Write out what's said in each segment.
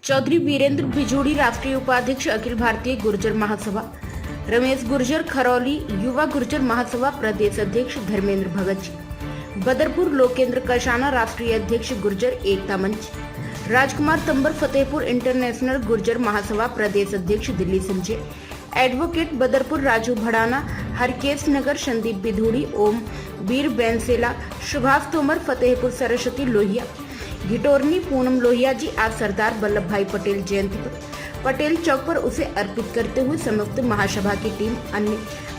चौधरी वीरेंद्र बिजूड़ी राष्ट्रीय उपाध्यक्ष अखिल भारतीय गुर्जर महासभा, रमेश गुर्जर खरौली युवा गुर्जर महासभा प्रदेश अध्यक्ष धर्मेंद्र भगत जी, बदरपुर लोकेंद्र कशाना राष्ट्रीय अध्यक्ष गुर्जर एकता मंच, राजकुमार तंबर फतेहपुर इंटरनेशनल गुर्जर महासभा प्रदेश अध्यक्ष दिल्ली संजय, एडवोकेट बदरपुर राजू भड़ाना, हरकेश नगर संदीप बिधूड़ी, ओम वीर बैंसेला, सुभाष तोमर फतेहपुर सरस्वती लोहिया, घिटोरनी पूनम लोहिया जी आज सरदार वल्लभ भाई पटेल जयंती पर पटेल चौक पर उसे अर्पित करते हुए संयुक्त महासभा की टीम अन्य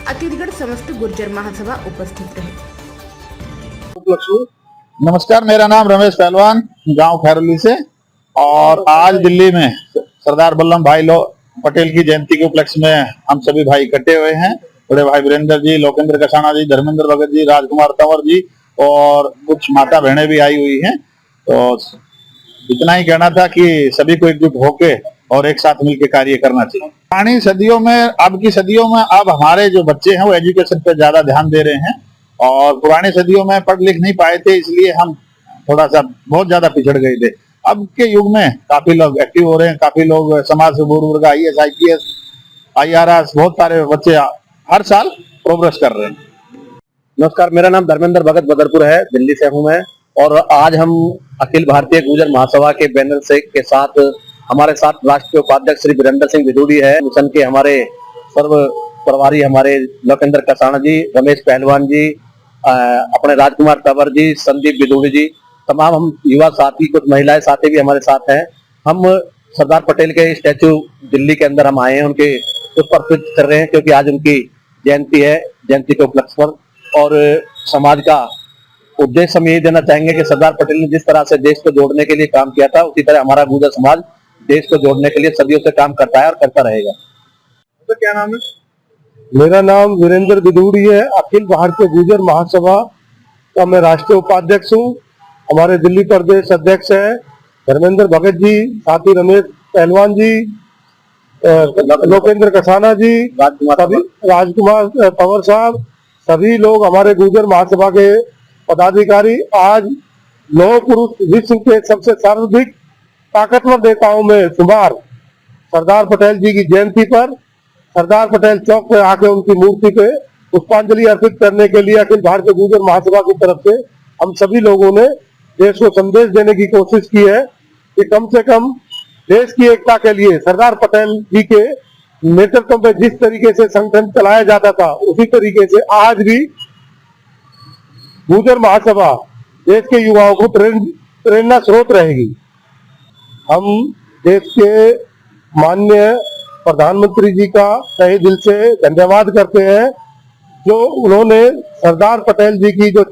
अतिथिगण समस्त गुर्जर महासभा उपस्थित रहे। नमस्कार, मेरा नाम रमेश पहलवान, गांव खैरली से, और आज दिल्ली में सरदार वल्लभ भाई पटेल की जयंती के उपलक्ष्य में हम सभी भाई इकट्ठे हुए हैं। बड़े भाई वीरेंद्र जी, लोकेंद्र कशाना जी, धर्मेंद्र भगत जी, राजकुमार तंवर जी और कुछ माता बहनें भी आई हुई हैं। तो इतना ही कहना था कि सभी को एकजुट होके और एक साथ मिलकर कार्य करना चाहिए। पुरानी सदियों में, अब की सदियों में अब हमारे जो बच्चे हैं वो एजुकेशन पे ज्यादा ध्यान दे रहे हैं, और पुरानी सदियों में पढ़ लिख नहीं पाए थे, इसलिए हम थोड़ा सा बहुत ज्यादा पिछड़ गए थे। अब के युग में काफी लोग एक्टिव हो रहे हैं, काफी लोग समाज से गुरु वर्ग IAS, IPS, IRS, बहुत सारे बच्चे हर साल प्रोग्रेस कर रहे हैं। नमस्कार, मेरा नाम धर्मेंद्र भगत बदरपुर है, दिल्ली से हूं मैं। और आज हम अखिल भारतीय गुर्जर महासभा के बैनर से के साथ हमारे साथ राष्ट्रीय उपाध्यक्ष श्री वीरेंद्र सिंह बिधूड़ी है, मिशन के हमारे सर्व प्रभारी हमारे लोकेंद्र कशाना जी, रमेश पहलवान जी, अपने राजकुमार तंवर जी, संदीप बिधूड़ी जी, तमाम हम युवा साथी, कुछ महिलाएं साथी भी हमारे साथ हैं। हम सरदार पटेल के स्टैचू दिल्ली के अंदर हम आए हैं, उनके पुष्प अर्पित कर रहे हैं क्योंकि आज उनकी जयंती है। जयंती के उपलक्ष्य पर और समाज का उद्देश्य हम यही देना चाहेंगे कि सरदार पटेल ने जिस तरह से देश को जोड़ने के लिए काम किया था, उसी तरह हमारा गुर्जर समाज देश को जोड़ने के लिए सदियों से काम करता है और करता रहेगा। तो क्या नाम है? मेरा नाम वीरेंद्र बिधूड़ी है, अखिल भारतीय गुर्जर महासभा का मैं राष्ट्रीय उपाध्यक्ष हूँ। हमारे दिल्ली प्रदेश अध्यक्ष है धर्मेंद्र भगत जी, साथ ही रमेश पहलवान जी, लोकेंद्र कशाना जी, राजकुमार तंवर साहब, सभी लोग हमारे गुर्जर महासभा के पदाधिकारी। आज लौह पुरुष विश्व के सबसे सर्वाधिक ताकतवर नेताओं में शुमार सरदार पटेल जी की जयंती पर सरदार पटेल चौक पे आके उनकी मूर्ति पे पुष्पांजलि अर्पित करने के लिए अखिल भारतीय गुर्जर महासभा की तरफ से हम सभी लोगों ने देश को संदेश देने की कोशिश की है कि कम से कम देश की एकता के लिए सरदार पटेल जी के नेतृत्व में जिस तरीके से संगठन चलाया जाता था, उसी तरीके से आज भी गुर्जर महासभा देश के युवाओं को प्रेरणा स्रोत रहेगी। हम देश के माननीय प्रधानमंत्री जी का तहे दिल से धन्यवाद करते हैं, जो उन्होंने सरदार पटेल जी की जो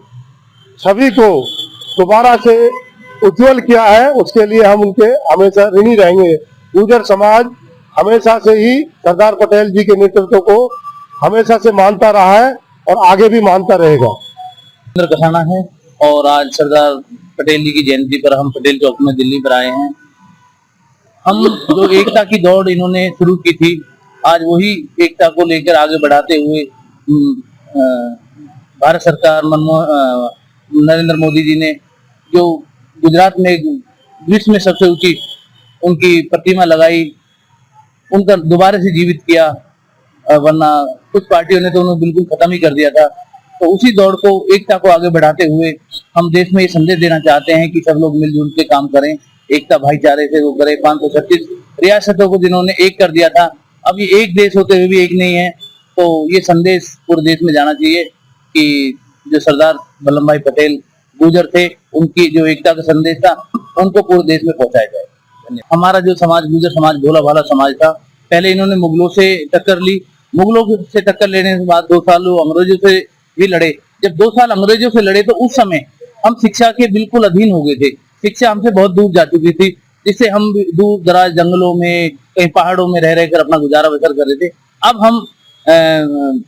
छवि को दोबारा से उज्जवल किया है, उसके लिए हम उनके हमेशा ऋणी रहेंगे। गुर्जर समाज हमेशा से ही सरदार पटेल जी के नेतृत्व को हमेशा से मानता रहा है और आगे भी मानता रहेगा। कशाना है और आज सरदार पटेल जी की जयंती पर हम पटेल चौक में दिल्ली पर आए हैं। हम जो एकता की दौड़ इन्होंने शुरू की थी, आज वही एकता को लेकर आगे बढ़ाते हुए भारत सरकार नरेंद्र मोदी जी ने जो गुजरात में विश्व में सबसे ऊंची उनकी प्रतिमा लगाई, उनका दोबारा से जीवित किया, वरना कुछ पार्टियों ने तो उन्हें बिल्कुल खत्म ही कर दिया था। तो उसी दौड़ को, एकता को आगे बढ़ाते हुए हम देश में ये संदेश देना चाहते हैं कि सब लोग मिलजुल के काम करें, एकता भाईचारे से वो करें। 536 रियासतों को जिन्होंने एक कर दिया था, अब ये एक देश होते हुए भी एक नहीं है। तो ये संदेश पूरे देश में जाना चाहिए कि जो सरदार वल्लभ भाई पटेल गुर्जर थे, उनकी जो एकता का संदेश था, उनको पूरे देश में पहुंचाया जाए। हमारा जो समाज गुर्जर समाज भोला भाला समाज था, पहले इन्होंने मुगलों से टक्कर ली। मुगलों से टक्कर लेने के बाद 2 साल अंग्रेजों से भी लड़े। जब 2 साल अंग्रेजों से लड़े तो उस समय हम शिक्षा के बिल्कुल अधीन हो गए थे। शिक्षा हमसे बहुत दूर जा चुकी थी, जिससे हम दूर दराज जंगलों में, कहीं पहाड़ों में रह रहकर अपना गुजारा बसर कर रहे थे। अब हम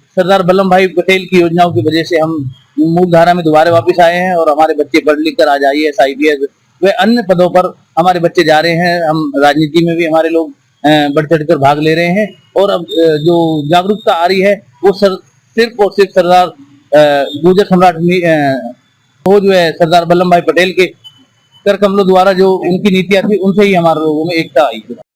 सरदार वल्लभ भाई पटेल की योजनाओं की वजह से हम मूल धारा में दोबारा वापस आए हैं और हमारे बच्चे पढ़ लिख कर आज IAS, IPS वे अन्य पदों पर हमारे बच्चे जा रहे हैं। हम राजनीति में भी हमारे लोग बढ़ चढ़ कर भाग ले रहे हैं और अब जो जागरूकता आ रही है वो सिर्फ और सिर्फ सरदार गुर्जर सम्राट वो जो है सरदार वल्लभ भाई पटेल के कर कमलों द्वारा जो उनकी नीतियां थी उनसे ही हमारे लोगों में एकता आई।